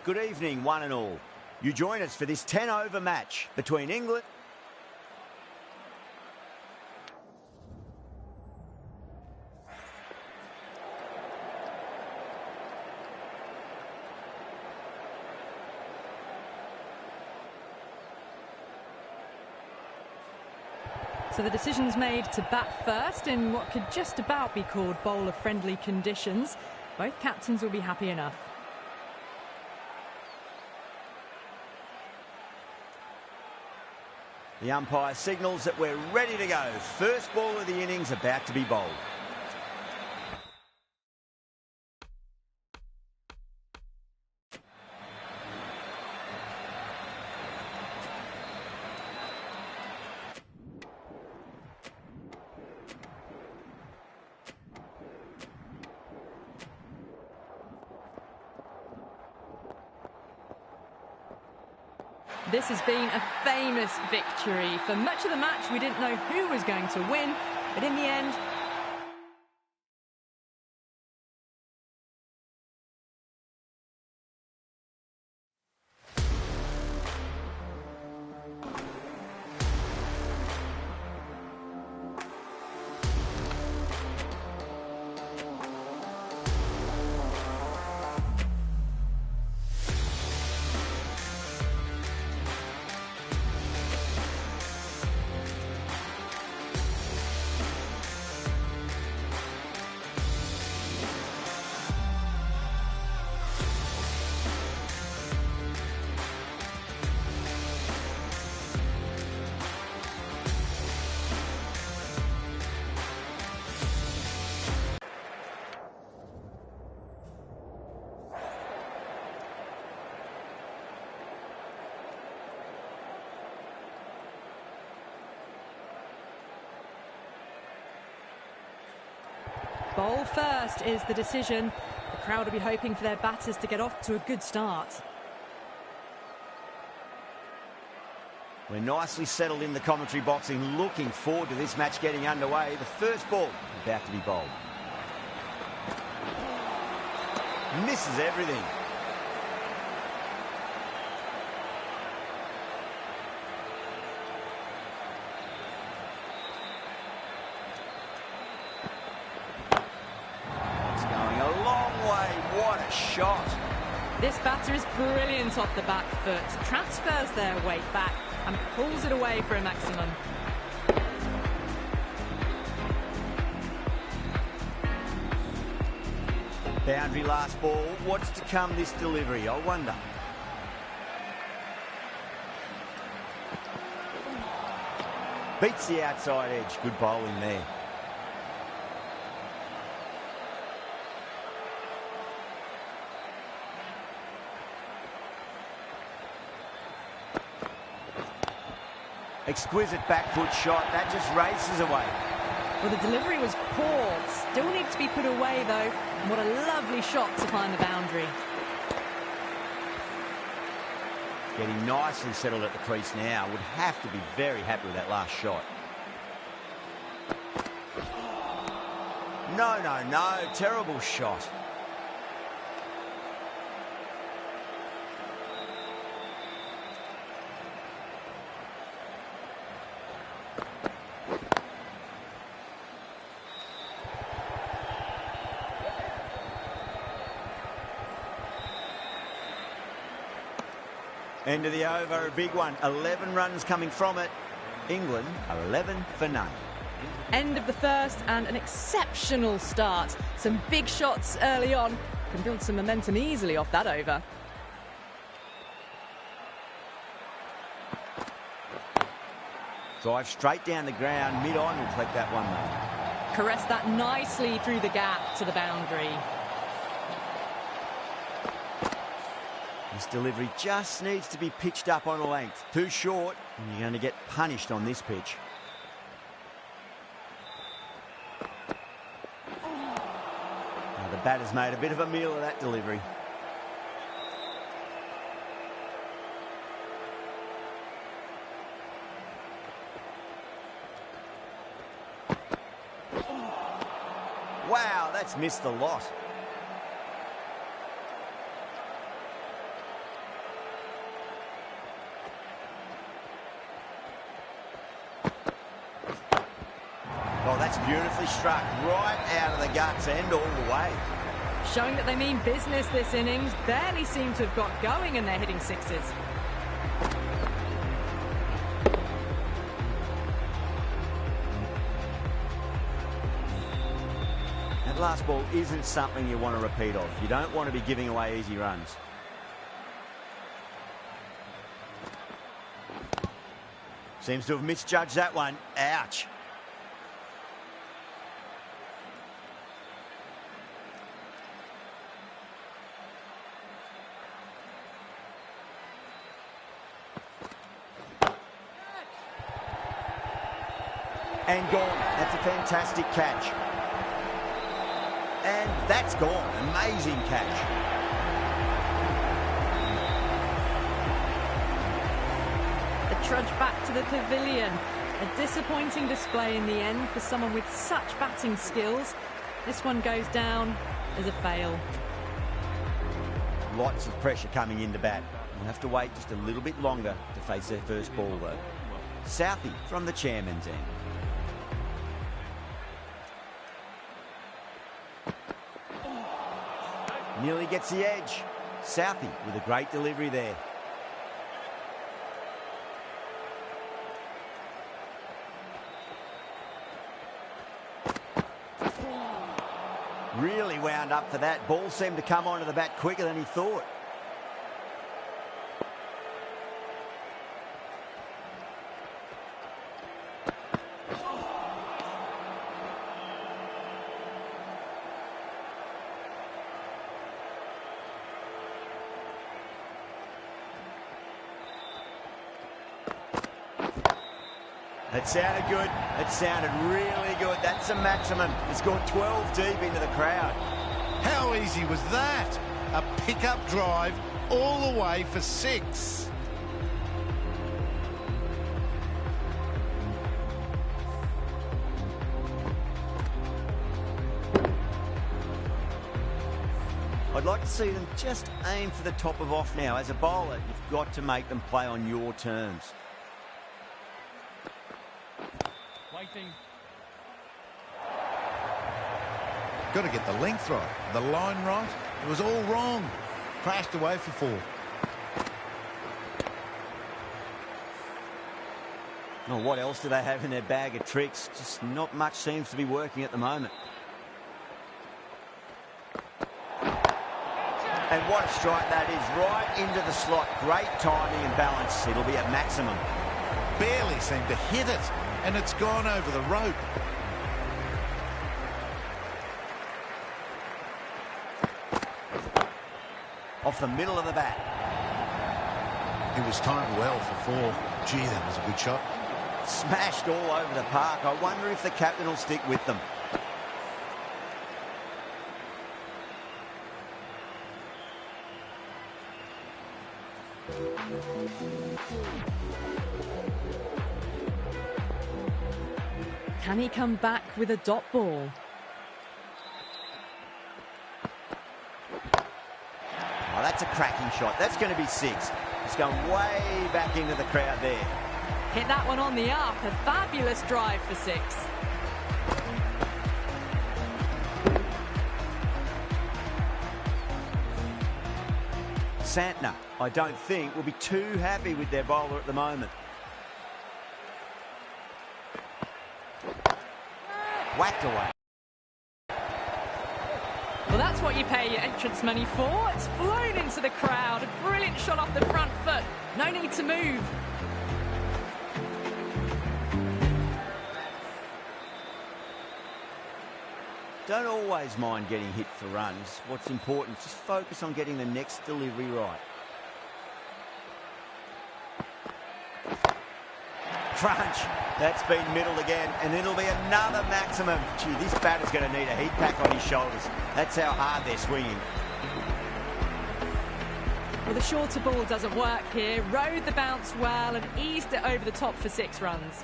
Good evening, one and all. You join us for this 10-over match between England... So the decision's made to bat first in what could just about be called bowler-friendly conditions. Both captains will be happy enough. The umpire signals that we're ready to go. First ball of the innings about to be bowled. This has been a famous victory. For much of the match, we didn't know who was going to win, but in the end... Bowl first is the decision. The crowd will be hoping for their batters to get off to a good start. We're nicely settled in the commentary box and looking forward to this match getting underway. The first ball about to be bowled. Misses everything. What a shot. This batter is brilliant off the back foot, transfers their weight back and pulls it away for a maximum. Boundary last ball. What's to come this delivery, I wonder. Beats the outside edge. Good bowling there. Exquisite back foot shot. That just races away. Well, the delivery was poor. Still needs to be put away, though. And what a lovely shot to find the boundary. Getting nicely settled at the crease now. Would have to be very happy with that last shot. No, no, no. Terrible shot. End of the over, a big one. 11 runs coming from it. England are 11 for none. End of the first and an exceptional start. Some big shots early on. Can build some momentum easily off that over. Drive straight down the ground. Mid-on will collect that one though. Caress that nicely through the gap to the boundary. This delivery just needs to be pitched up on a length. Too short, and you're going to get punished on this pitch. Now the batter's made a bit of a meal of that delivery. Wow, that's missed a lot. Beautifully struck, right out of the guts and all the way. Showing that they mean business this innings. Barely seem to have got going and they're hitting sixes. That last ball isn't something you want to repeat of. You don't want to be giving away easy runs. Seems to have misjudged that one. Ouch. And gone. That's a fantastic catch. And that's gone. Amazing catch. The trudge back to the pavilion. A disappointing display in the end for someone with such batting skills. This one goes down as a fail. Lots of pressure coming into bat. We'll have to wait just a little bit longer to face their first ball, though. Southey from the chairman's end. Nearly gets the edge. Southey with a great delivery there. Really wound up for that. Ball seemed to come onto the bat quicker than he thought. It sounded good. It sounded really good. That's a maximum. It's gone 12 deep into the crowd. How easy was that? A pickup drive all the way for 6. I'd like to see them just aim for the top of off now. As a bowler, you've got to make them play on your terms. Got to get the length right, the line right. It was all wrong. Crashed away for 4. Well, what else do they have in their bag of tricks? Just not much seems to be working at the moment. And what a strike that is, right into the slot. Great timing and balance. It'll be at maximum. Barely seemed to hit it, and it's gone over the rope. Off the middle of the bat. It was timed well for 4. Gee, that was a good shot. Smashed all over the park. I wonder if the captain will stick with them. Can he come back with a dot ball? Oh, that's a cracking shot. That's going to be 6. It's going way back into the crowd there. Hit that one on the up. A fabulous drive for 6. Santner, I don't think, will be too happy with their bowler at the moment. Whacked away. Well, that's what you pay your entrance money for. It's flown into the crowd. A brilliant shot off the front foot. No need to move. Don't always mind getting hit for runs. What's important is just focus on getting the next delivery right. Crunch. That's been middled again, and it'll be another maximum. Gee, this batter's going to need a heat pack on his shoulders. That's how hard they're swinging. Well, the shorter ball doesn't work here. Rode the bounce well and eased it over the top for 6 runs.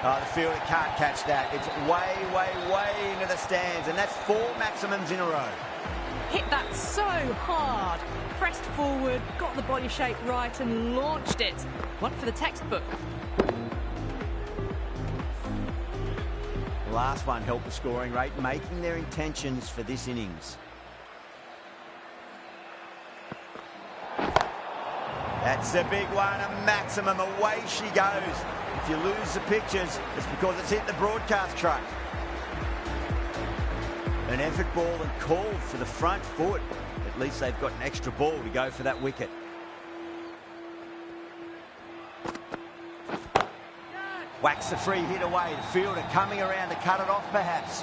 Oh, the fielder can't catch that. It's way, way, way into the stands, and that's 4 maximums in a row. hit that so hard. Pressed forward, got the body shape right and launched it. One for the textbook. The last one helped the scoring rate, making their intentions for this innings. That's a big one, a maximum. Away she goes. If you lose the pictures, it's because it's hit the broadcast truck. An effort ball and called for the front foot. At least they've got an extra ball to go for that wicket. Whacks the free hit away. The fielder coming around to cut it off perhaps.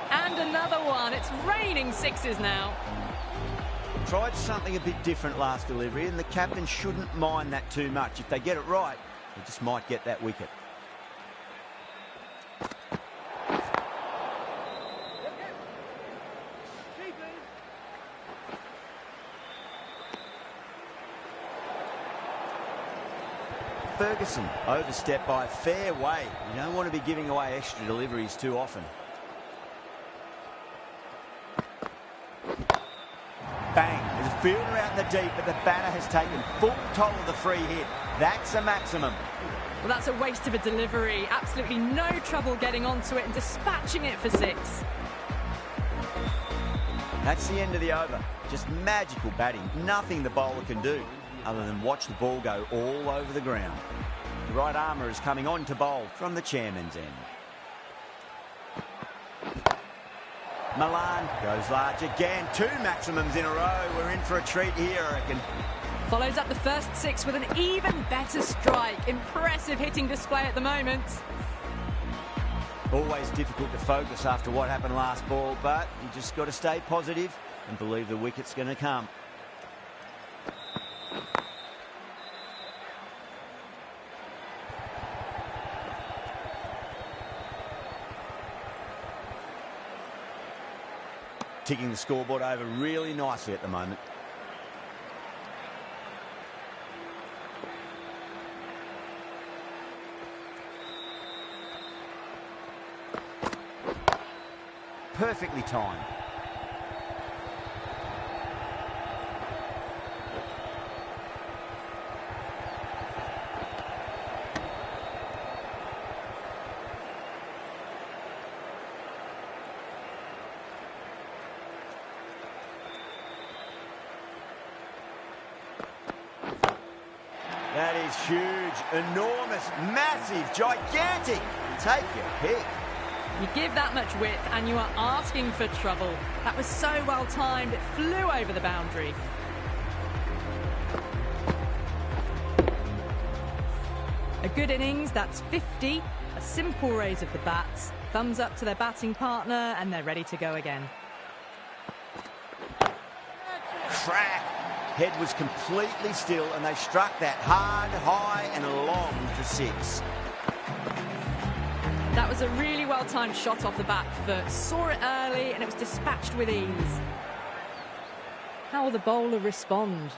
And another one. It's raining sixes now. Tried something a bit different last delivery, and the captain shouldn't mind that too much. If they get it right, they just might get that wicket. Ferguson overstepped by a fair way. You don't want to be giving away extra deliveries too often. Bang. There's a fielder out in the deep, but the batter has taken full toll of the free hit. That's a maximum. Well, that's a waste of a delivery. Absolutely no trouble getting onto it and dispatching it for six. That's the end of the over. Just magical batting. Nothing the bowler can do other than watch the ball go all over the ground. The right armour is coming on to bowl from the chairman's end. Milan goes large again. 2 maximums in a row. We're in for a treat here, I reckon. Follows up the first 6 with an even better strike. Impressive hitting display at the moment. Always difficult to focus after what happened last ball, but you just got to stay positive and believe the wicket's going to come. Ticking the scoreboard over really nicely at the moment. Perfectly timed. That is huge, enormous, massive, gigantic. Take your pick. You give that much width and you are asking for trouble. That was so well timed, it flew over the boundary. A good innings, that's 50. A simple raise of the bats. Thumbs up to their batting partner and they're ready to go again. Crack. Head was completely still and they struck that hard, high and long for 6. That was a really well-timed shot off the back foot. Saw it early and it was dispatched with ease. How will the bowler respond?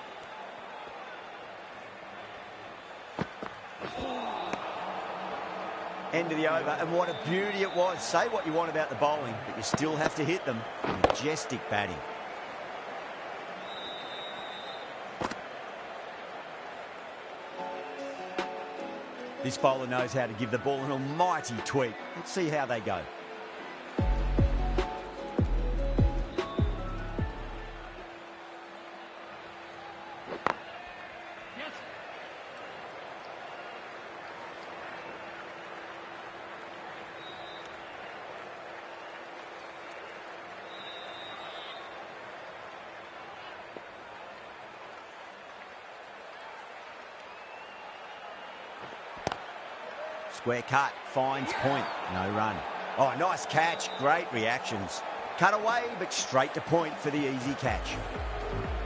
End of the over, and what a beauty it was. Say what you want about the bowling, but you still have to hit them. Majestic batting. This bowler knows how to give the ball an almighty tweak. Let's see how they go. Yes. Square cut, finds point, no run. Oh, nice catch, great reactions. Cut away, but straight to point for the easy catch.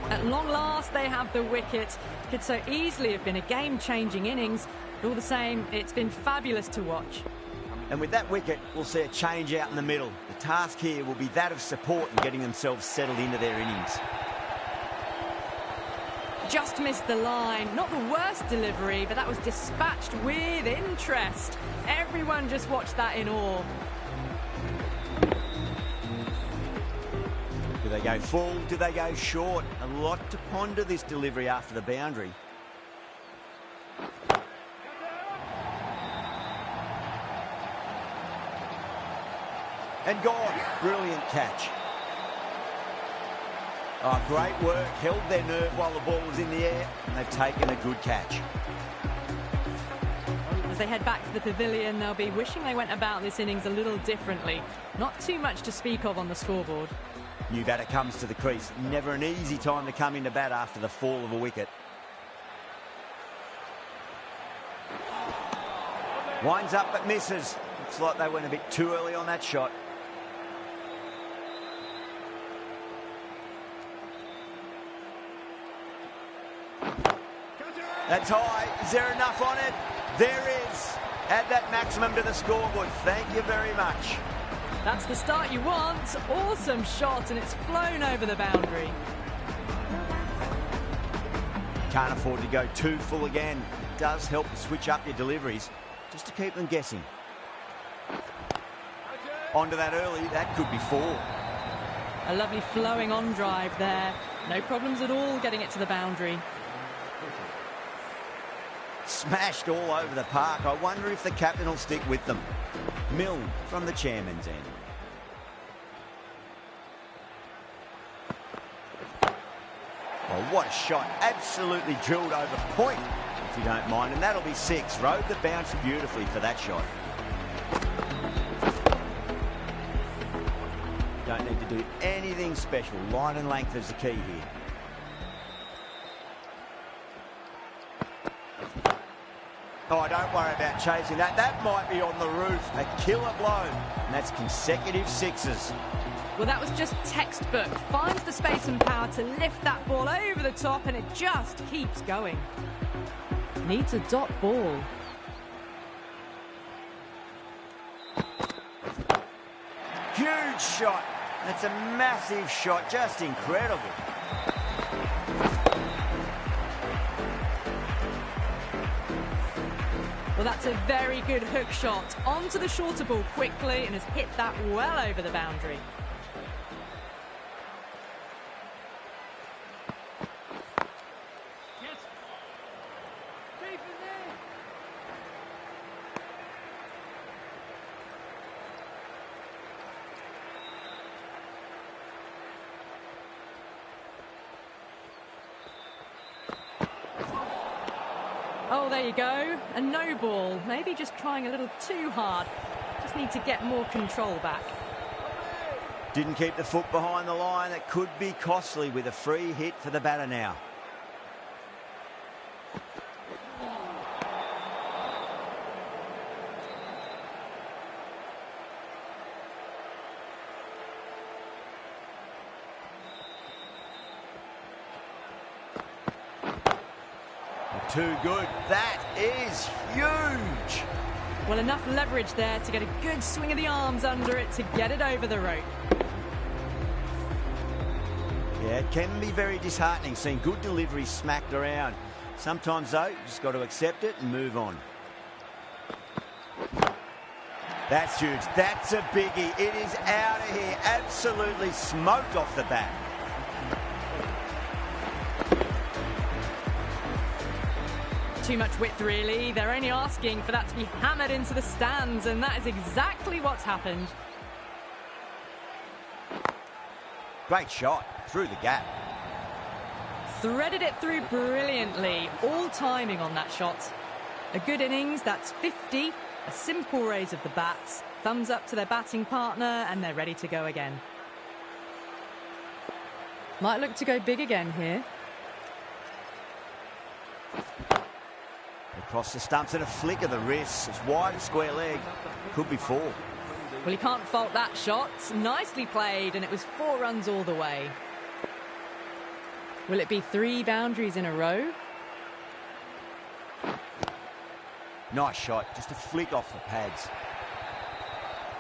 At long last, they have the wicket. Could so easily have been a game-changing innings. But all the same, it's been fabulous to watch. And with that wicket, we'll see a change out in the middle. The task here will be that of support and getting themselves settled into their innings. Just missed the line. Not the worst delivery, but that was dispatched with interest. Everyone just watched that in awe. With they go full? Do they go short? A lot to ponder this delivery after the boundary. And gone. Brilliant catch. Oh, great work. Held their nerve while the ball was in the air, and they've taken a good catch. As they head back to the pavilion, they'll be wishing they went about this innings a little differently. Not too much to speak of on the scoreboard. New batter comes to the crease. Never an easy time to come into bat after the fall of a wicket. Winds up but misses. Looks like they went a bit too early on that shot. That's high. Is there enough on it? There is. Add that maximum to the scoreboard. Thank you very much. That's the start you want. Awesome shot, and it's flown over the boundary. Can't afford to go too full again. It does help to switch up your deliveries, just to keep them guessing. Onto that early. That could be 4. A lovely flowing on drive there. No problems at all getting it to the boundary. Smashed all over the park. I wonder if the captain will stick with them. Milne from the chairman's end. Oh, what a shot. Absolutely drilled over point, if you don't mind. And that'll be 6. Rode the bounce beautifully for that shot. Don't need to do anything special. Line and length is the key here. Oh, don't worry about chasing that. That might be on the roof. A killer blow. And that's consecutive 6s. Well, that was just textbook. Finds the space and power to lift that ball over the top, and it just keeps going. Needs a dot ball. Huge shot. That's a massive shot. Just incredible. Well, that's a very good hook shot. Onto the shorter ball quickly and has hit that well over the boundary. Oh, there you go. A no ball. Maybe just trying a little too hard. Just need to get more control back. Didn't keep the foot behind the line. That could be costly with a free hit for the batter now. Too good. That is huge. Well, enough leverage there to get a good swing of the arms under it to get it over the rope. Yeah, it can be very disheartening seeing good delivery smacked around. Sometimes, though, you just got to accept it and move on. That's huge. That's a biggie. It is out of here. Absolutely smoked off the bat. Too much width, really. They're only asking for that to be hammered into the stands, and that is exactly what's happened. Great shot through the gap. Threaded it through brilliantly. All timing on that shot. A good innings, that's 50. A simple raise of the bats. Thumbs up to their batting partner, and they're ready to go again. Might look to go big again here. Across the stumps and a flick of the wrist. It's wide, square leg. Could be 4. Well, you can't fault that shot. Nicely played, and it was 4 runs all the way. Will it be 3 boundaries in a row? Nice shot. Just a flick off the pads.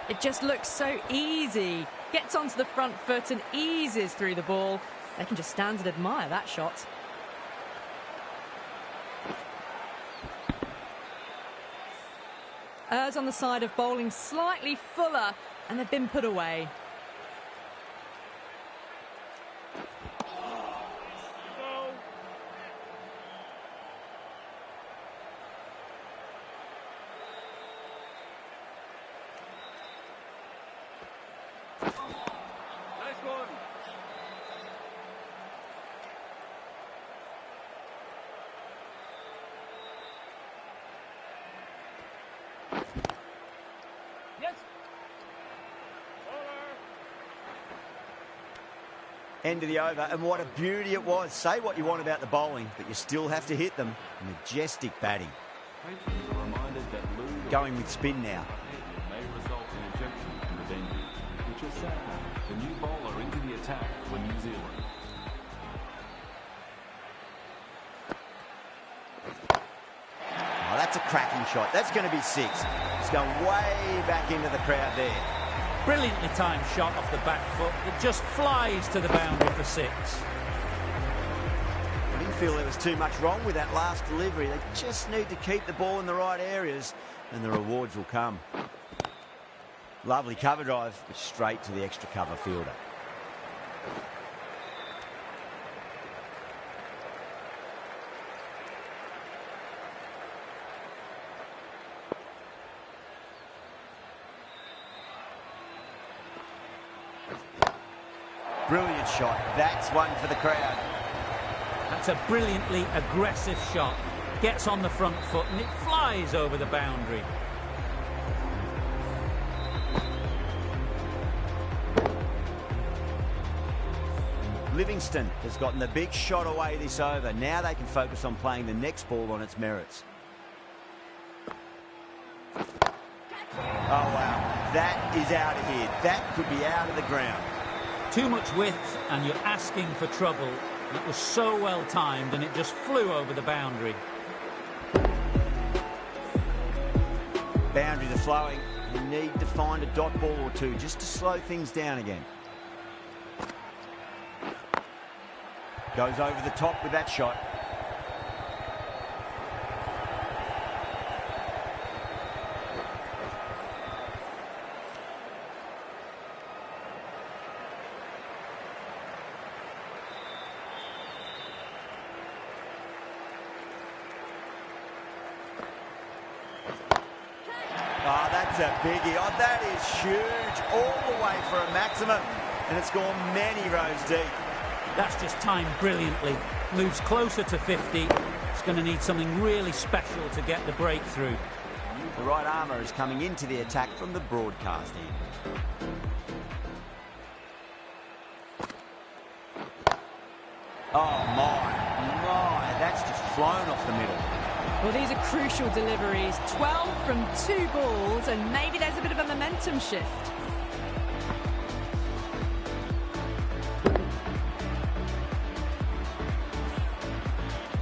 It just looks so easy. Gets onto the front foot and eases through the ball. They can just stand and admire that shot. Errs on the side of bowling slightly fuller, and they've been put away. End of the over, and what a beauty it was. Say what you want about the bowling, but you still have to hit them. Majestic batting. Going with spin now. May result in ejection from the venue, which will set the new bowler into the attack for New Zealand. Oh, that's a cracking shot. That's going to be 6. It's going way back into the crowd there. Brilliantly timed shot off the back foot. It just flies to the boundary for 6. I didn't feel there was too much wrong with that last delivery. They just need to keep the ball in the right areas and the rewards will come. Lovely cover drive, but straight to the extra cover fielder. Brilliant shot. That's one for the crowd. That's a brilliantly aggressive shot. Gets on the front foot and it flies over the boundary. Livingston has gotten the big shot away this over. Now they can focus on playing the next ball on its merits. Oh, wow. That is out of here. That could be out of the ground. Too much width and you're asking for trouble. It was so well timed and it just flew over the boundary. Boundaries are flowing. You need to find a dot ball or two just to slow things down again. Goes over the top with that shot. Oh, that's a biggie. Oh, that is huge. All the way for a maximum. And it's gone many rows deep. That's just timed brilliantly. Moves closer to 50. It's going to need something really special to get the breakthrough. The right armour is coming into the attack from the broadcast end. Oh, my. That's just flown off the middle. Well, these are crucial deliveries. 12 from 2 balls, and maybe there's a bit of a momentum shift.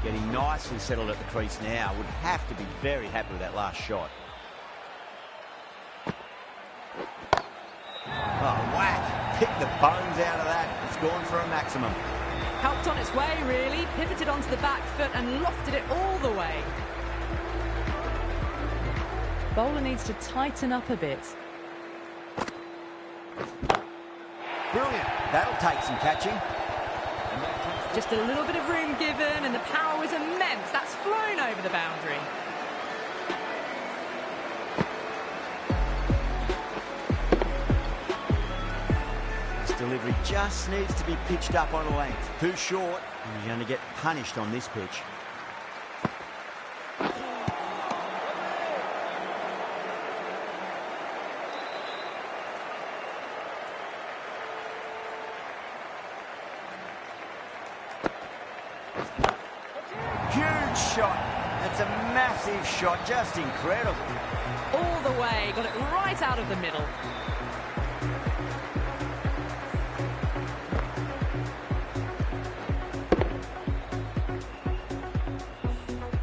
Getting nicely settled at the crease now. Would have to be very happy with that last shot. Oh, whack. Pick the bones out of that. It's gone for a maximum. Helped on its way, really. Pivoted onto the back foot and lofted it all the way. Bowler needs to tighten up a bit. Brilliant. That'll take some catching. Just a little bit of room given and the power was immense. That's flown over the boundary. This delivery just needs to be pitched up on a length. Too short, and you're going to get punished on this pitch. Huge shot. That's a massive shot. Just incredible. All the way. Got it right out of the middle.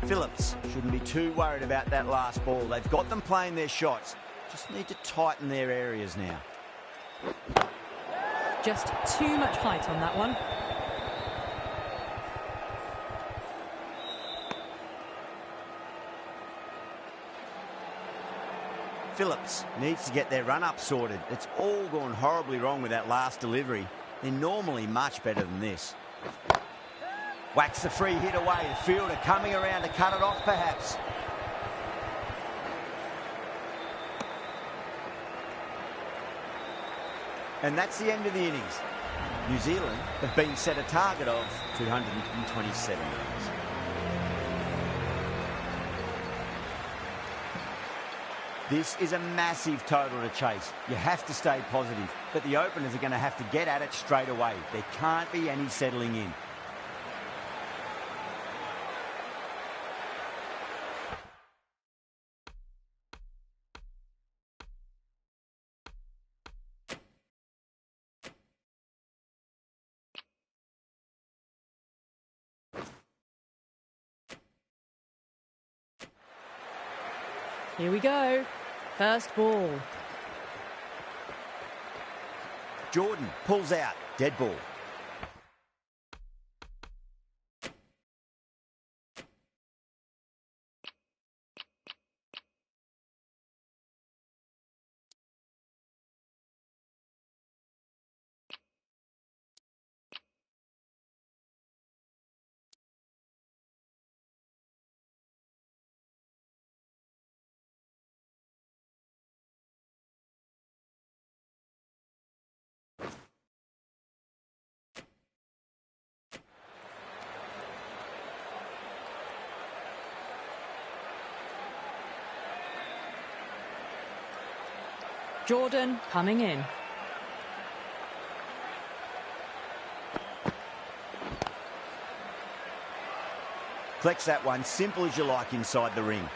Phillips shouldn't be too worried about that last ball. They've got them playing their shots. Just need to tighten their areas now. Just too much height on that one. Phillips needs to get their run-up sorted. It's all gone horribly wrong with that last delivery. They're normally much better than this. Whacks the free hit away. The fielder coming around to cut it off, perhaps. And that's the end of the innings. New Zealand have been set a target of 227 runs. This is a massive total to chase. You have to stay positive, but the openers are going to have to get at it straight away. There can't be any settling in. Here we go. First ball. Jordan pulls out. Dead ball. Jordan coming in. Collects that one, simple as you like inside the ring.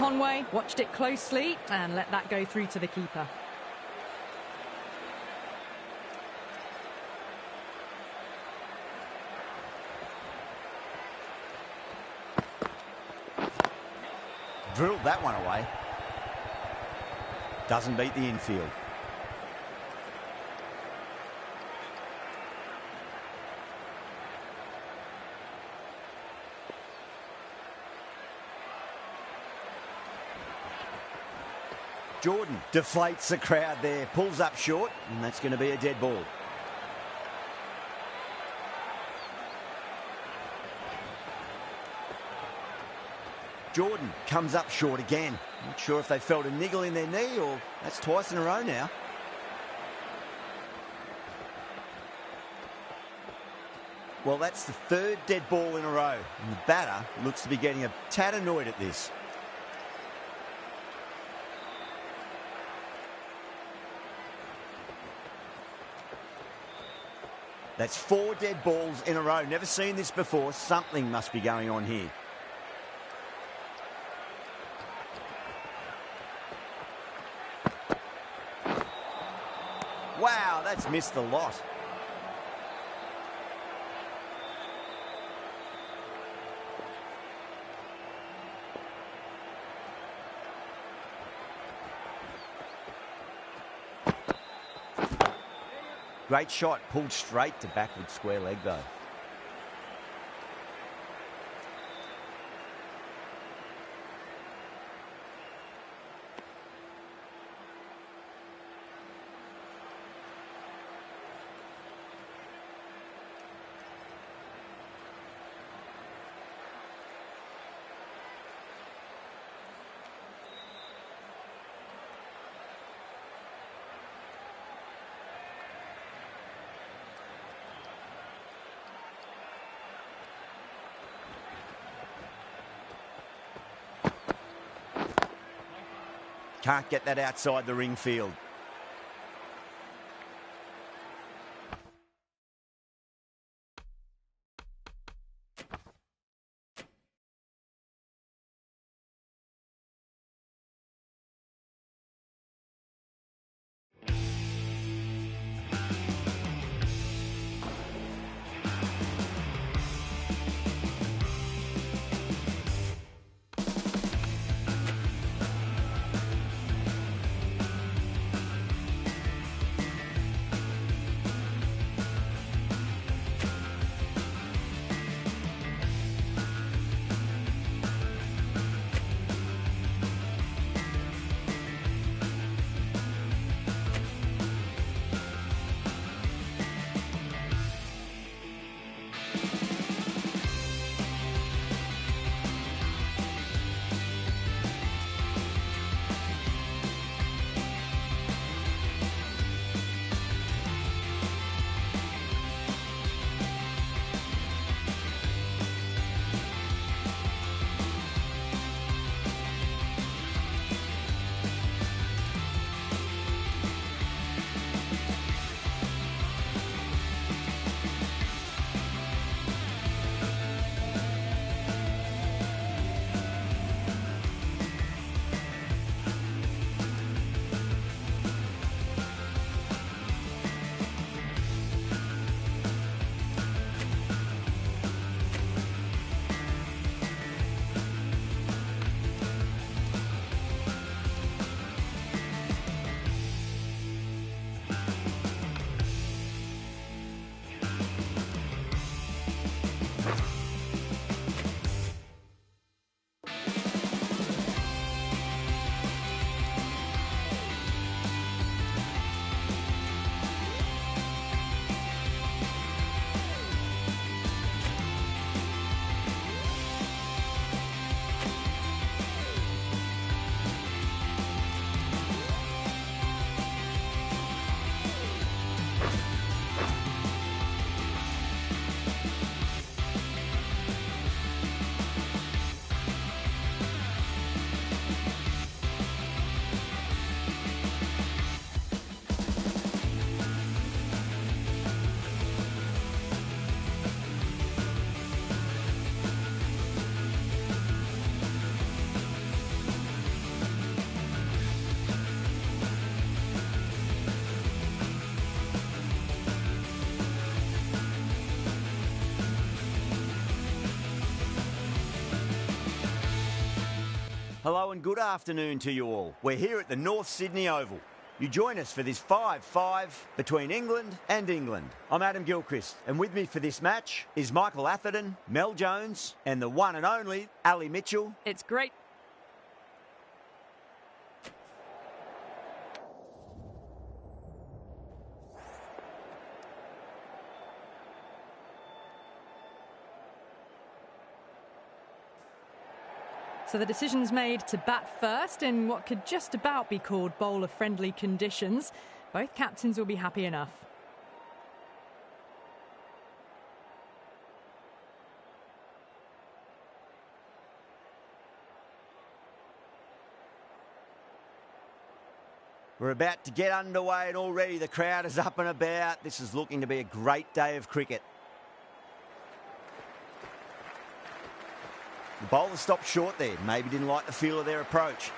Conway watched it closely and let that go through to the keeper. Drilled that one away. Doesn't beat the infield. Jordan deflates the crowd there, pulls up short, and that's going to be a dead ball. Jordan comes up short again. Not sure if they felt a niggle in their knee or that's twice in a row now. Well, that's the third dead ball in a row, and the batter looks to be getting a tad annoyed at this. That's 4 dead balls in a row. Never seen this before. Something must be going on here. Wow, that's missed the lot. Great shot, pulled straight to backward square leg though. Can't get that outside the ring field. Hello and good afternoon to you all. We're here at the North Sydney Oval. You join us for this 5-5 between England and England. I'm Adam Gilchrist, and with me for this match is Michael Atherton, Mel Jones, and the one and only Ali Mitchell. It's great. So the decision's made to bat first in what could just about be called bowler-friendly conditions. Both captains will be happy enough. We're about to get underway and already the crowd is up and about. This is looking to be a great day of cricket. The bowler stopped short there. Maybe didn't like the feel of their approach.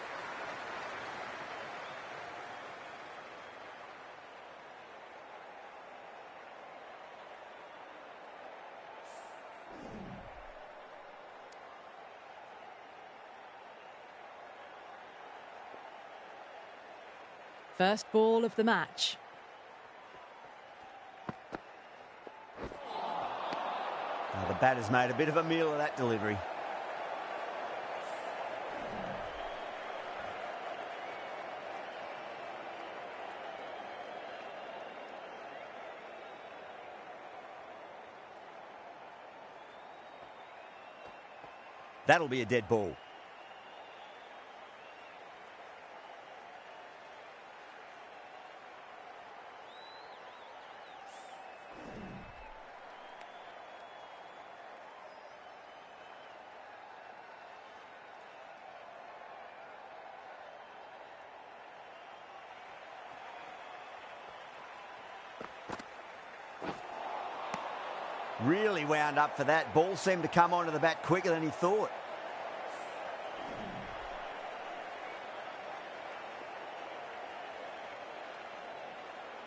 First ball of the match. Now the batter's made a bit of a meal of that delivery. That'll be a dead ball. Really wound up for that. Ball seemed to come onto the bat quicker than he thought.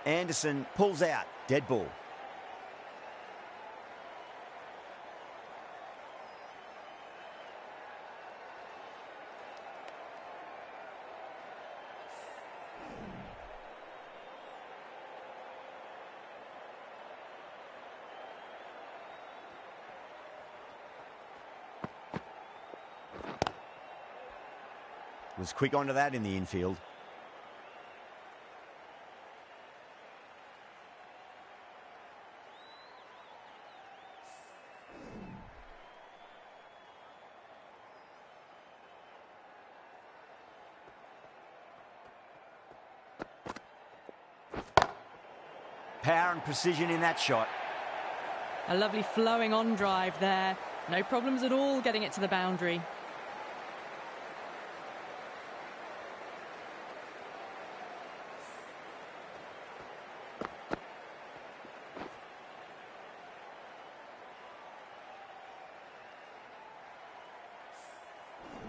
Anderson pulls out. Dead ball. Was quick onto that in the infield. Power and precision in that shot. A lovely flowing on drive there. No problems at all getting it to the boundary.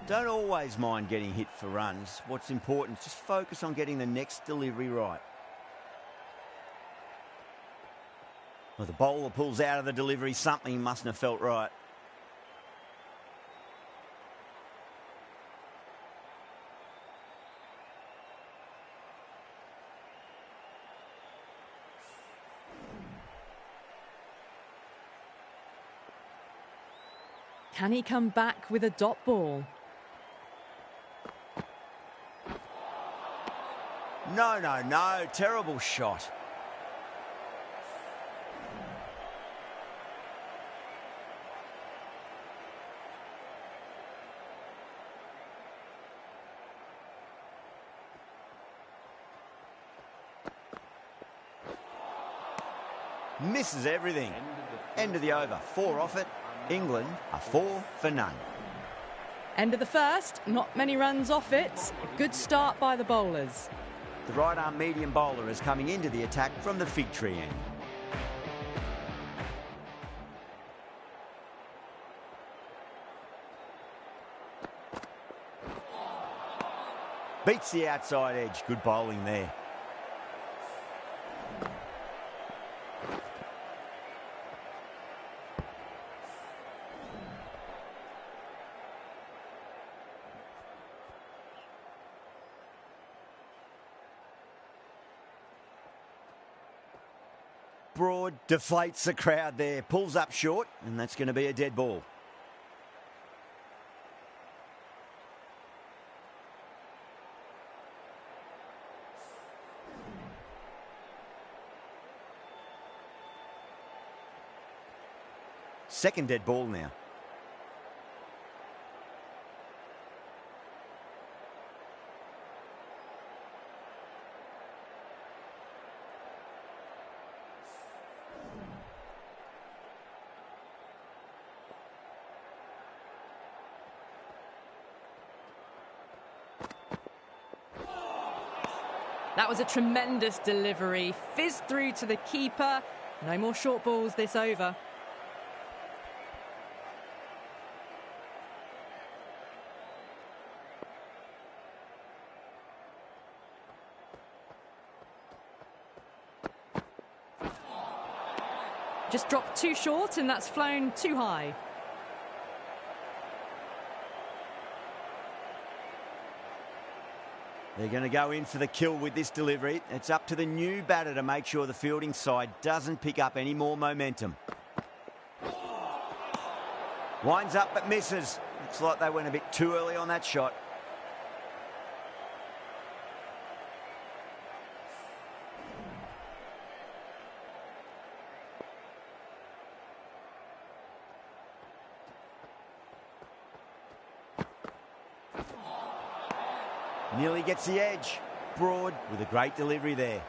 Don't always mind getting hit for runs. What's important is just focus on getting the next delivery right. Well, the bowler pulls out of the delivery. Something mustn't have felt right. Can he come back with a dot ball? No. Terrible shot. Misses everything. End of the over. 4 off it. England are 4 for none. End of the first, not many runs off it. A good start by the bowlers. The right-arm medium bowler is coming into the attack from the fig tree end. Beats the outside edge. Good bowling there. Broad deflates the crowd there, pulls up short, and that's going to be a dead ball. Second dead ball now. That was a tremendous delivery. Fizzed through to the keeper. No more short balls this over. Just dropped too short and that's flown too high. They're going to go in for the kill with this delivery. It's up to the new batter to make sure the fielding side doesn't pick up any more momentum. Winds up but misses. Looks like they went a bit too early on that shot. Nearly gets the edge. Broad with a great delivery there.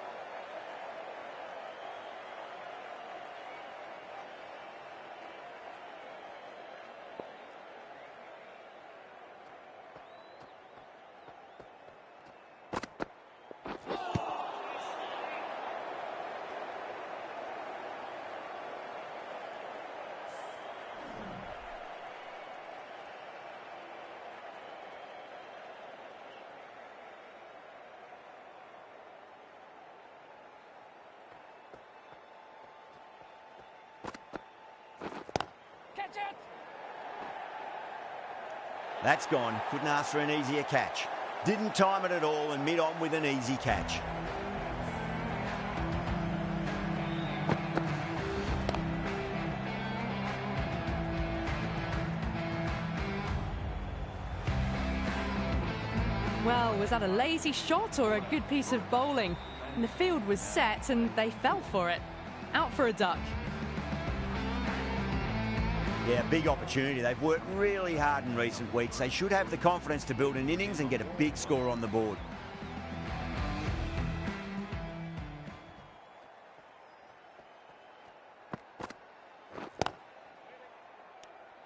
That's gone. Couldn't ask for an easier catch. Didn't time it at all and mid-on with an easy catch. Well, was that a lazy shot or a good piece of bowling? And the field was set and they fell for it. Out for a duck. Yeah, big opportunity. They've worked really hard in recent weeks. They should have the confidence to build an innings and get a big score on the board.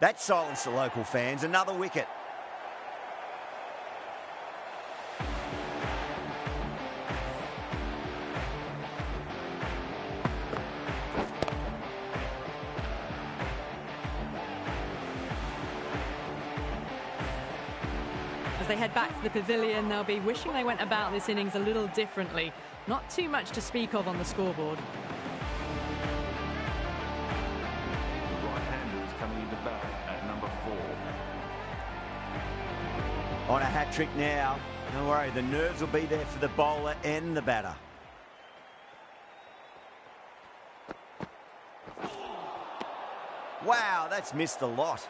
That silenced the local fans. Another wicket. As they head back to the pavilion, they'll be wishing they went about this innings a little differently. Not too much to speak of on the scoreboard. The right-hander is coming into bat at number 4. On a hat-trick now. Don't worry, the nerves will be there for the bowler and the batter. Wow, that's missed a lot.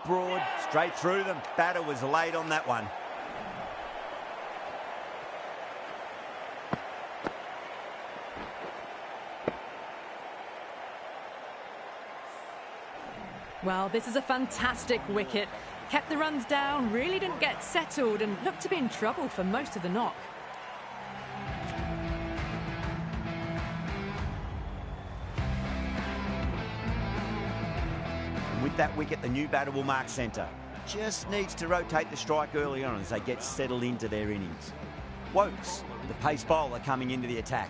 Broad, straight through them. Batter was late on that one. Well, this is a fantastic wicket. Kept the runs down, really didn't get settled and looked to be in trouble for most of the knock. With that wicket, the new batter will mark centre. Just needs to rotate the strike early on as they get settled into their innings. Wokes, the pace bowler, coming into the attack.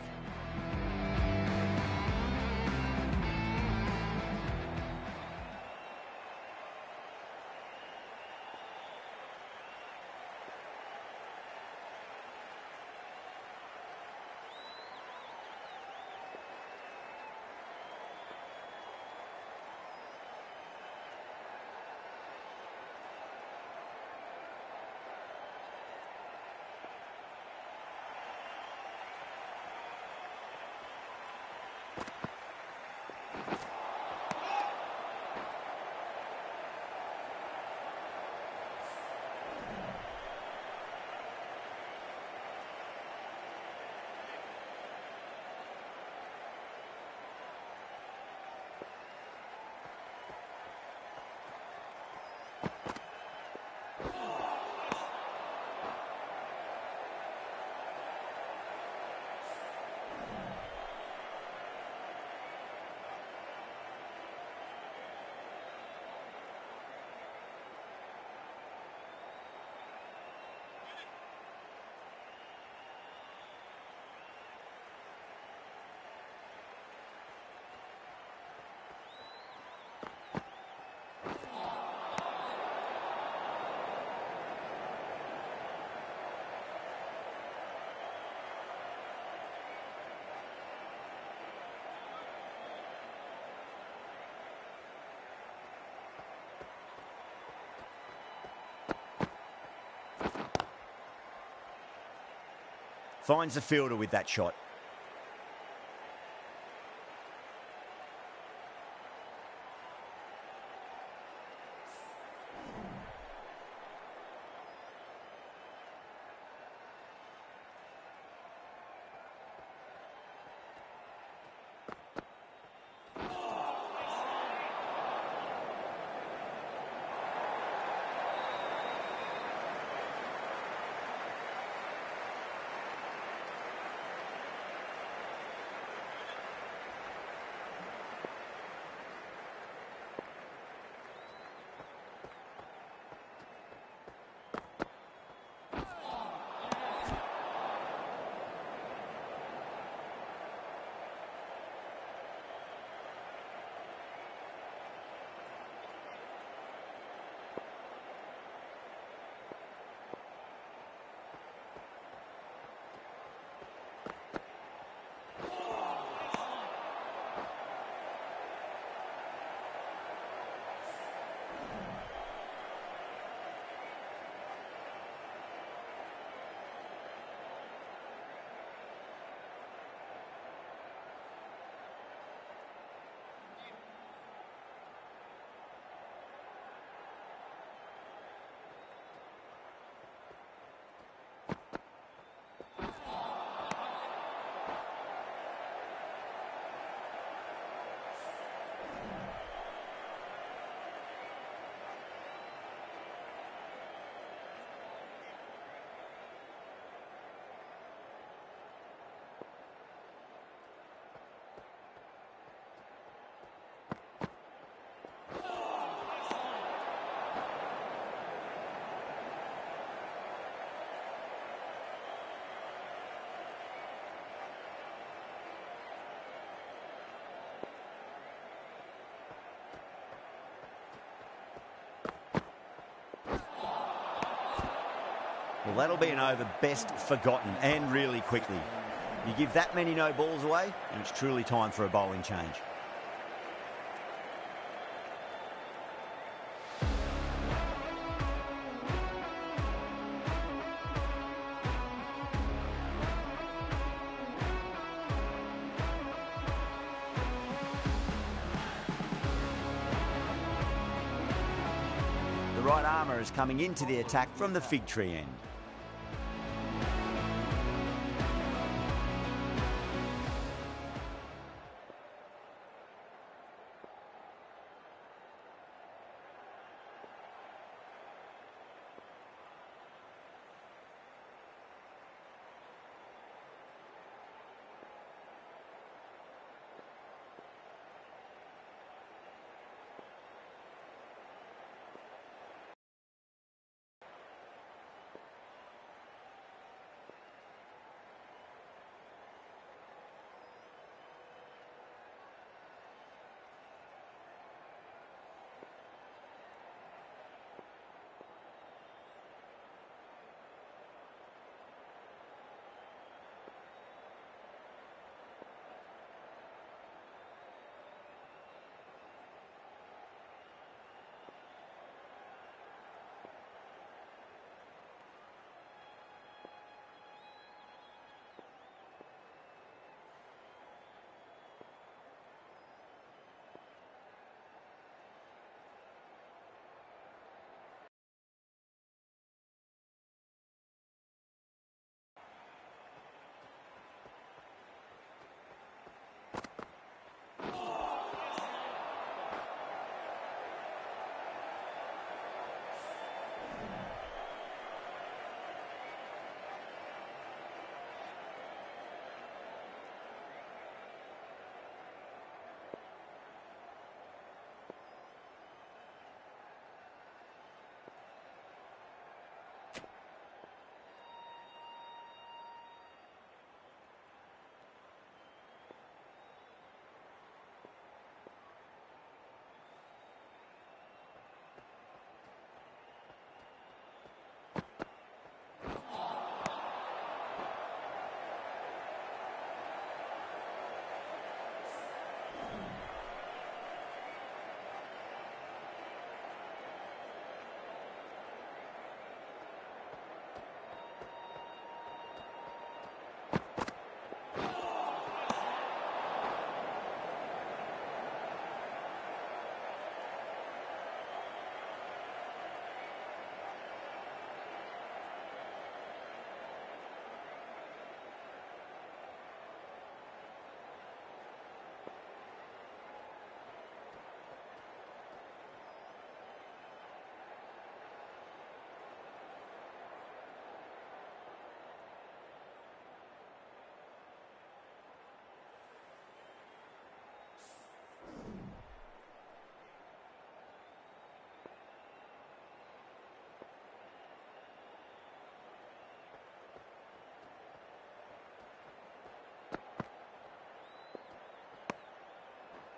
Finds the fielder with that shot. Well, that'll be an over best forgotten, and really quickly. You give that many no balls away, and it's truly time for a bowling change. The right armour is coming into the attack from the fig tree end.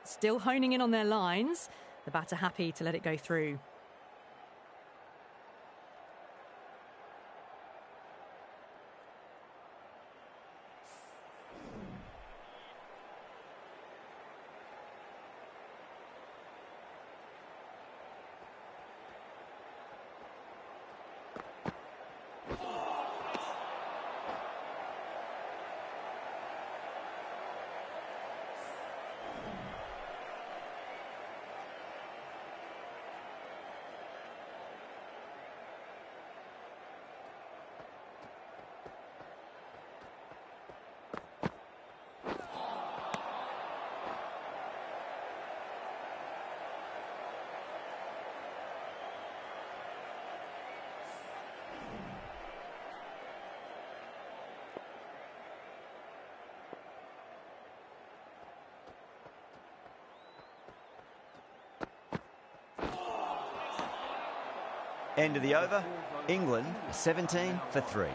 Still honing in on their lines. The batter happy to let it go through. End of the over, England 17 for 3.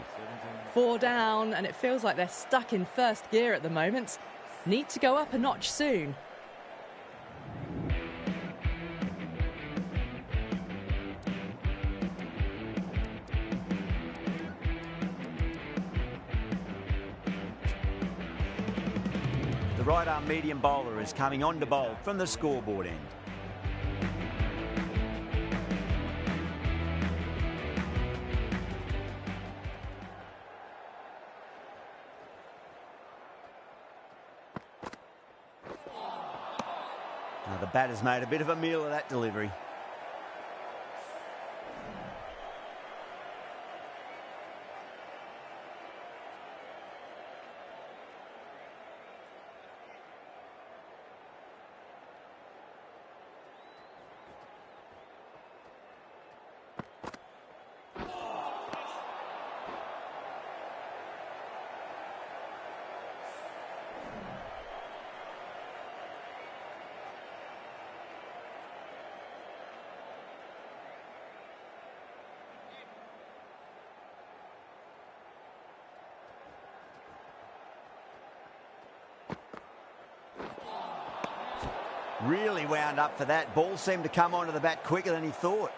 4 down, and it feels like they're stuck in first gear at the moment. Need to go up a notch soon. The right-arm medium bowler is coming on to bowl from the scoreboard end. Now the batter's made a bit of a meal of that delivery. Really wound up for that. Ball seemed to come onto the bat quicker than he thought.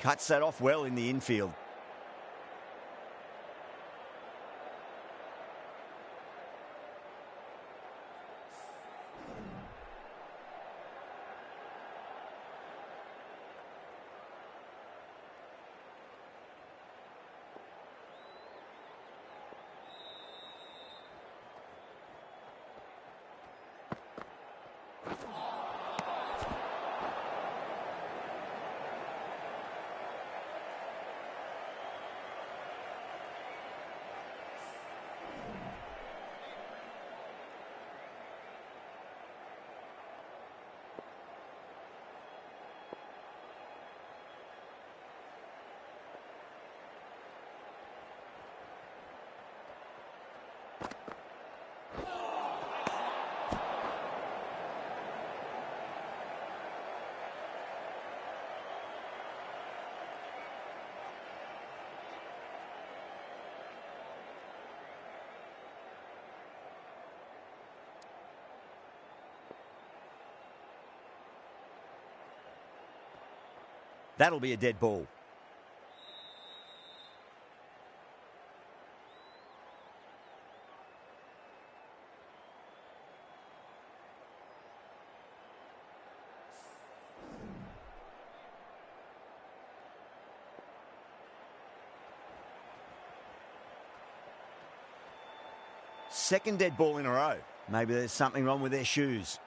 Cuts that off well in the infield. That'll be a dead ball. Second dead ball in a row. Maybe there's something wrong with their shoes.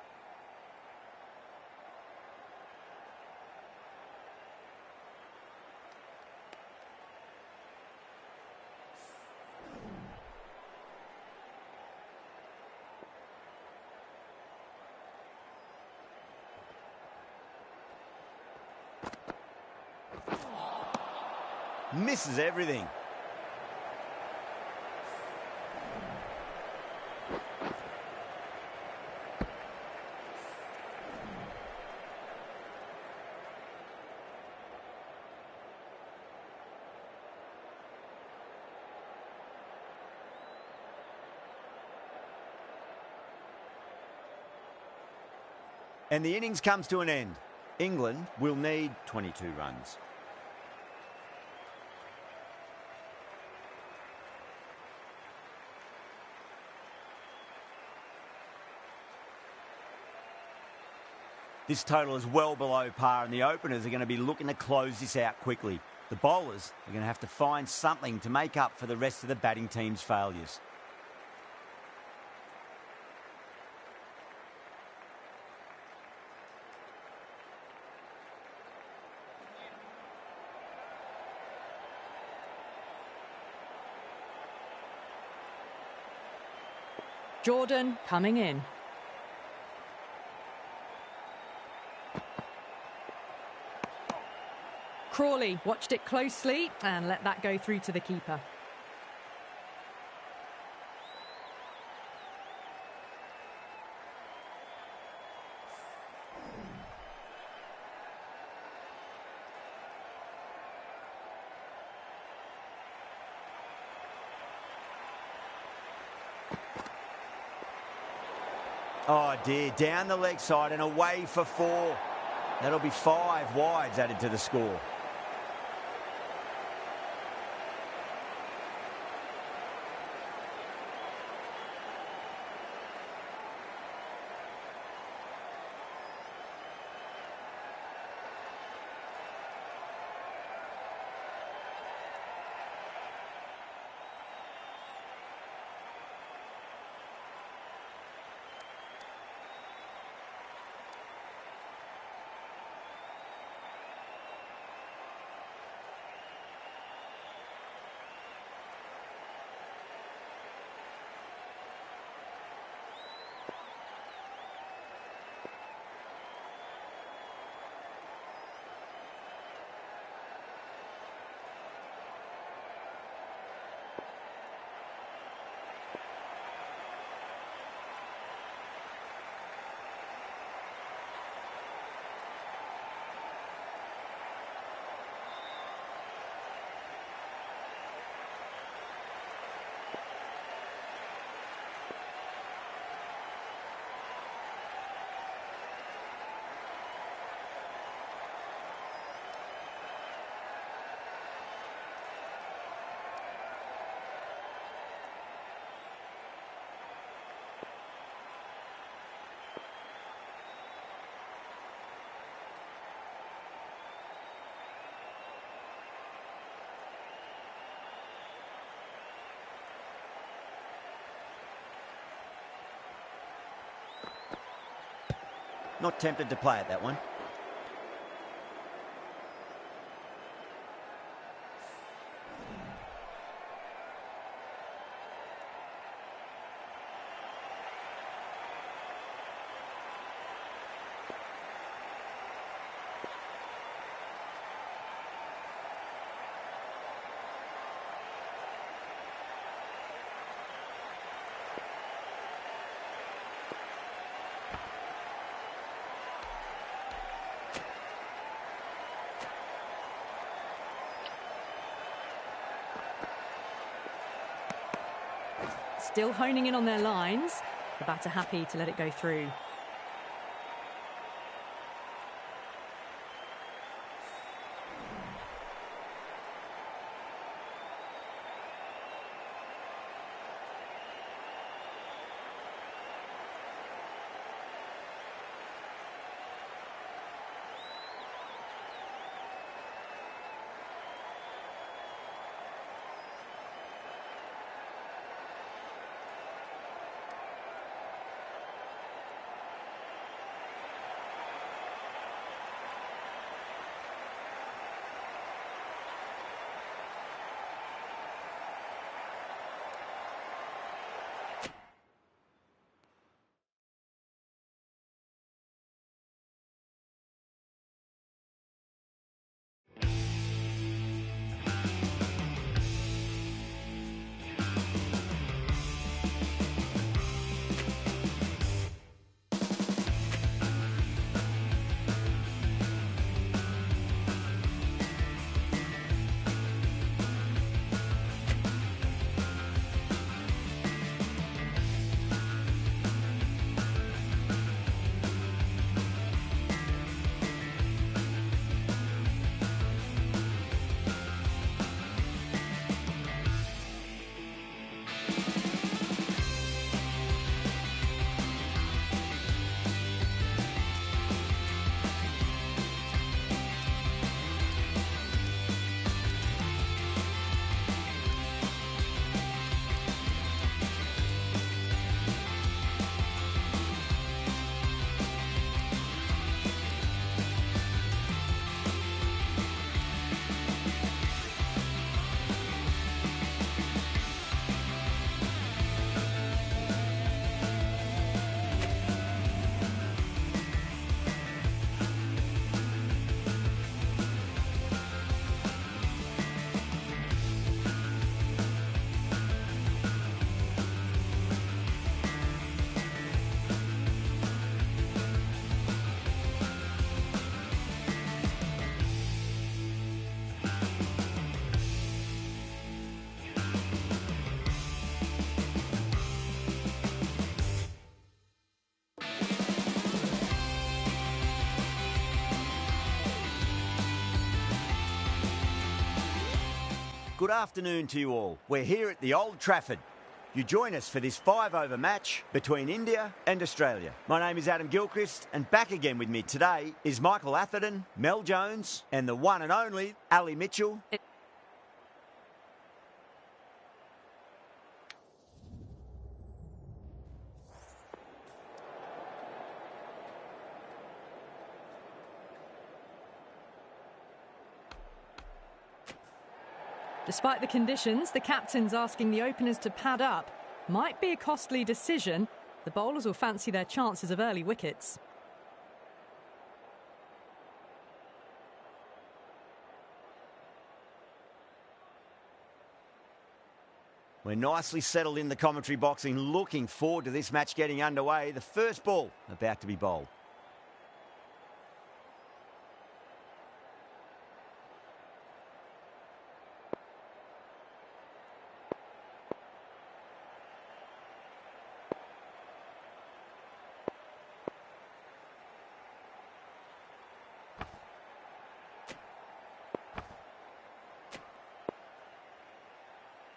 Misses everything. And the innings comes to an end. England will need 22 runs. This total is well below par, and the openers are going to be looking to close this out quickly. The bowlers are going to have to find something to make up for the rest of the batting team's failures. Jordan coming in. Crawley watched it closely and let that go through to the keeper. Oh dear, down the leg side and away for 4. That'll be 5 wides added to the score. Not tempted to play at that one. Still honing in on their lines. The batter happy to let it go through. Good afternoon to you all. We're here at the Old Trafford. You join us for this 5-over match between India and Australia. My name is Adam Gilchrist, and back again with me today is Michael Atherton, Mel Jones, and the one and only Ali Mitchell. Despite the conditions, the captain's asking the openers to pad up. Might be a costly decision. The bowlers will fancy their chances of early wickets. We're nicely settled in the commentary boxing, looking forward to this match getting underway. The first ball about to be bowled.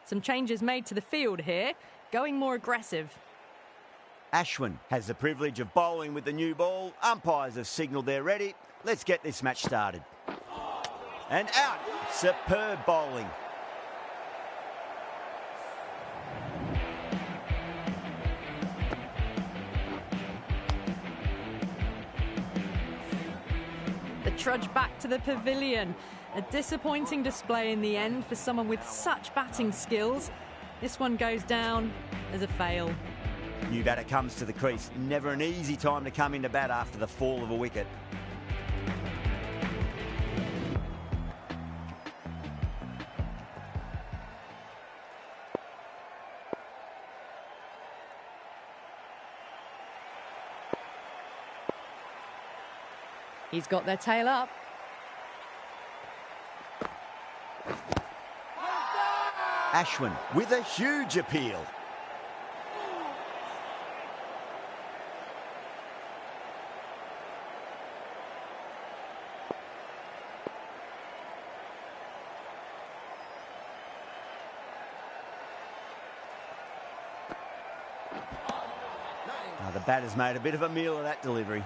Some changes made to the field here, going more aggressive. Ashwin has the privilege of bowling with the new ball. Umpires have signalled they're ready. Let's get this match started. And out. Superb bowling. The trudge back to the pavilion. A disappointing display in the end for someone with such batting skills. This one goes down as a fail. New batter comes to the crease. Never an easy time to come into bat after the fall of a wicket. He's got their tail up. Ashwin with a huge appeal. Now the batter's made a bit of a meal of that delivery.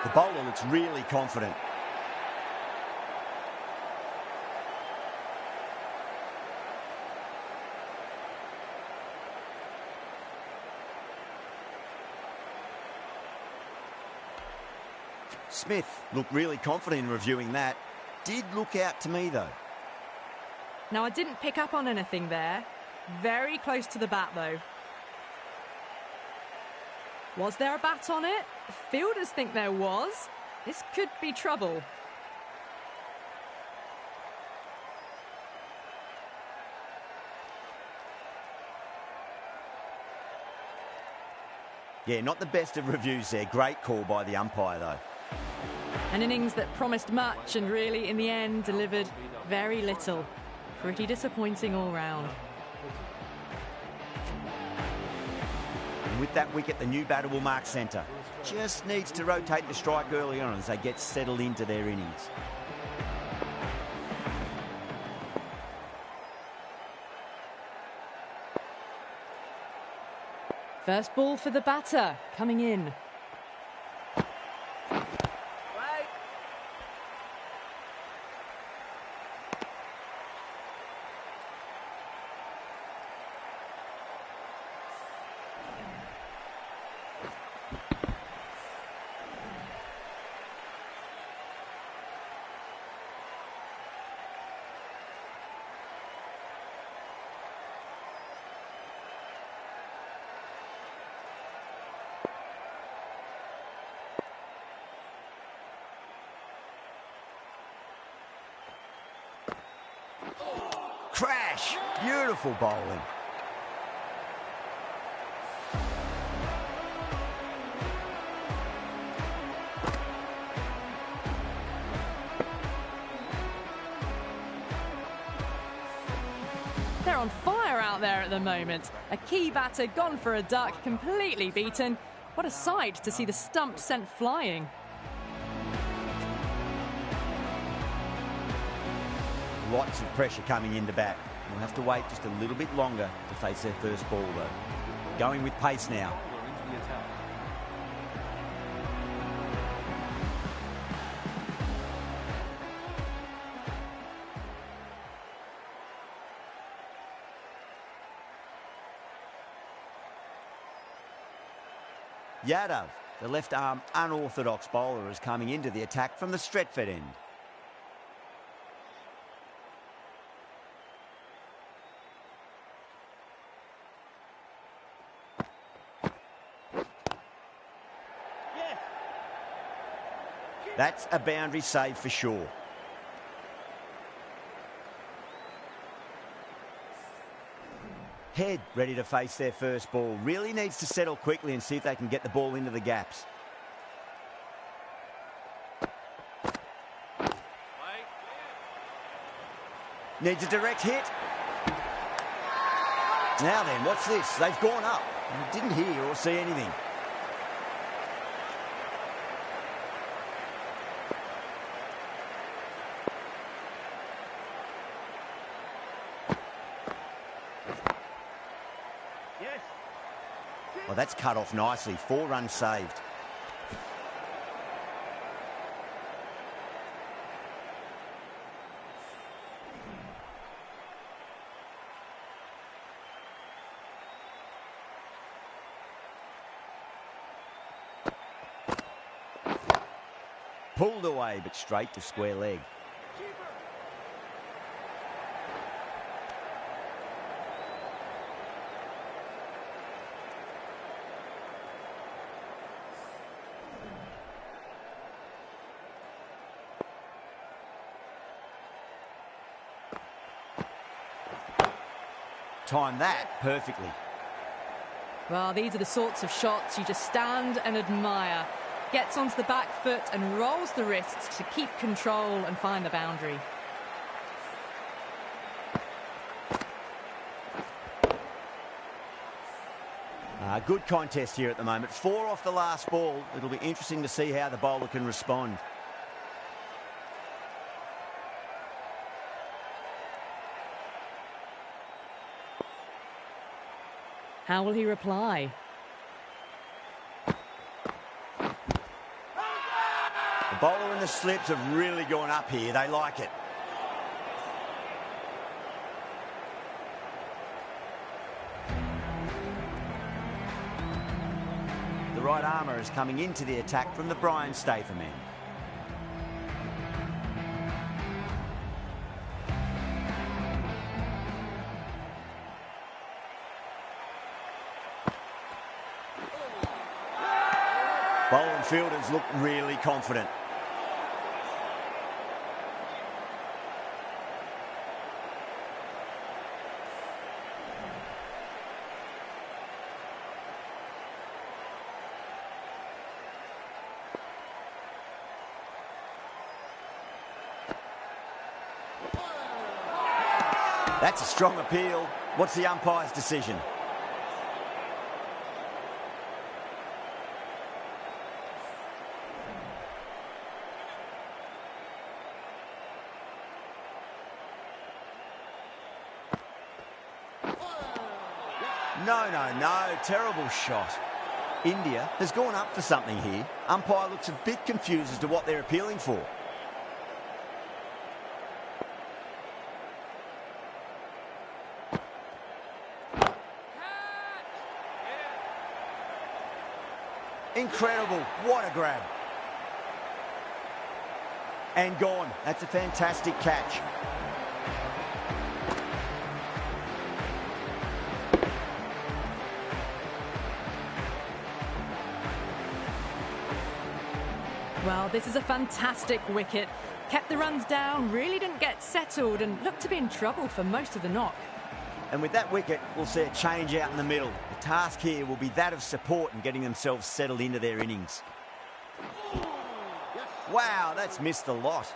The bowler looks really confident. Smith looked really confident in reviewing that. Did look out to me though. Now, I didn't pick up on anything there. Very close to the bat though. Was there a bat on it? Fielders think there was. This could be trouble. Yeah, not the best of reviews there. Great call by the umpire though. An innings that promised much and really in the end delivered very little. Pretty disappointing all round. And with that wicket, the new batter will mark centre. Just needs to rotate the strike early on as they get settled into their innings. First ball for the batter, coming in. Crash! Beautiful bowling. out there at the moment. A key batter gone for a duck, completely beaten. What a sight to see the stump sent flying. Lots of pressure coming into bat. We'll have to wait just a little bit longer to face their first ball, though. Going with pace now. Yadav, the left-arm unorthodox bowler, is coming into the attack from the Stretford end. That's a boundary save for sure. Head ready to face their first ball. Really needs to settle quickly and see if they can get the ball into the gaps. Needs a direct hit. Now then, what's this? They've gone up. I didn't hear or see anything. Well, that's cut off nicely. 4 runs saved. Pulled away, but straight to square leg. Timed that perfectly. Well, these are the sorts of shots you just stand and admire. Gets onto the back foot and rolls the wrists to keep control and find the boundary. Good contest here at the moment. 4 off the last ball. It'll be interesting to see how the bowler can respond. How will he reply? The bowler and the slips have really gone up here. They like it. The right armour is coming into the attack from the Brian Statham end. Bowler and fielders look really confident. That's a strong appeal. What's the umpire's decision? No, terrible shot. India has gone up for something here. Umpire looks a bit confused as to what they're appealing for. Incredible, what a grab. And gone, that's a fantastic catch. Well, this is a fantastic wicket. Kept the runs down, really didn't get settled and looked to be in trouble for most of the knock. And with that wicket, we'll see a change out in the middle. The task here will be that of support and getting themselves settled into their innings. Wow, that's missed the lot.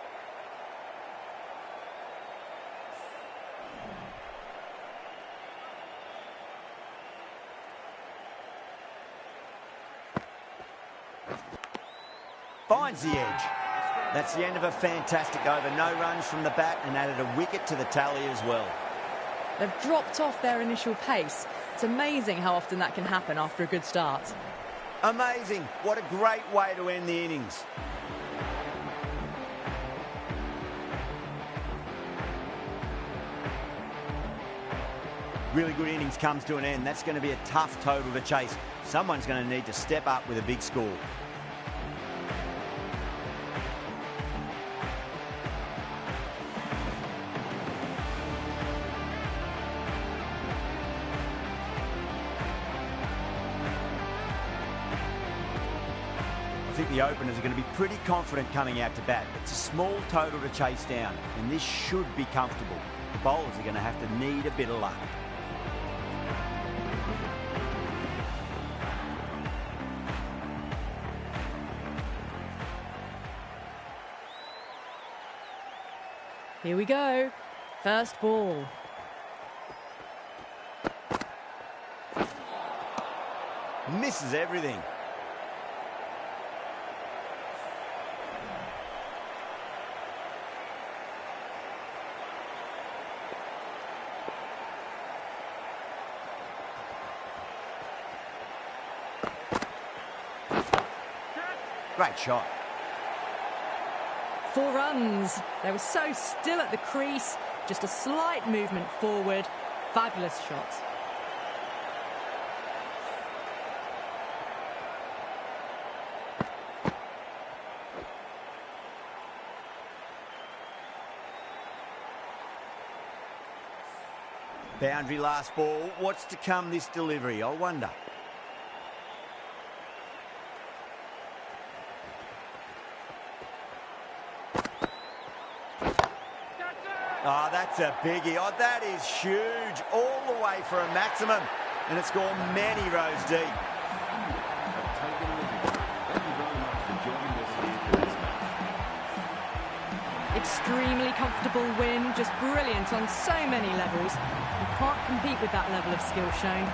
Finds the edge. That's the end of a fantastic over. No runs from the bat and added a wicket to the tally as well. They've dropped off their initial pace. It's amazing how often that can happen after a good start. Amazing. What a great way to end the innings. Really good innings comes to an end. That's going to be a tough total to chase. Someone's going to need to step up with a big score. I think the openers are going to be pretty confident coming out to bat. It's a small total to chase down, and this should be comfortable. The bowlers are going to have to need a bit of luck. Here we go. First ball. Misses everything. Great shot. 4 runs. They were so still at the crease. Just a slight movement forward. Fabulous shot. Boundary last ball. What's to come this delivery, I wonder. Oh, that's a biggie. Oh, that is huge. All the way for a maximum. And it's gone many rows deep. Extremely comfortable win. Just brilliant on so many levels. You can't compete with that level of skill shown.